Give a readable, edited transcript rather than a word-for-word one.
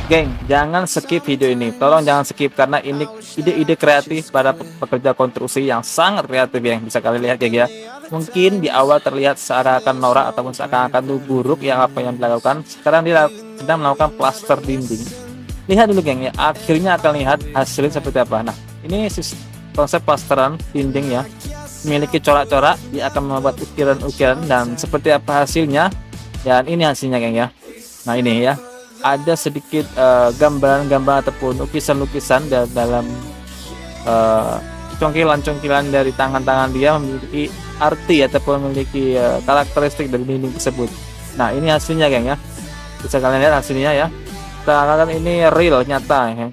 Geng, jangan skip video ini. Tolong jangan skip karena ini ide-ide kreatif para pekerja konstruksi yang sangat kreatif yang bisa kalian lihat geng ya. Mungkin di awal terlihat seakan-akan norak ataupun seakan-akan tuh buruk yang apa yang dilakukan. Sekarang dia sedang melakukan plaster dinding. Lihat dulu geng ya, akhirnya akan lihat hasilnya seperti apa. Nah, ini konsep plasteran dinding ya. Memiliki corak-corak, dia akan membuat ukiran-ukiran dan seperti apa hasilnya. Dan ini hasilnya geng ya. Nah, ini ya. Ada sedikit gambaran-gambaran ataupun lukisan-lukisan dalam congkilan-congkilan dari tangan-tangan dia memiliki arti ataupun memiliki karakteristik dari dinding tersebut. Nah, ini hasilnya geng ya. Bisa kalian lihat hasilnya ya. Seakan ini real nyata ya.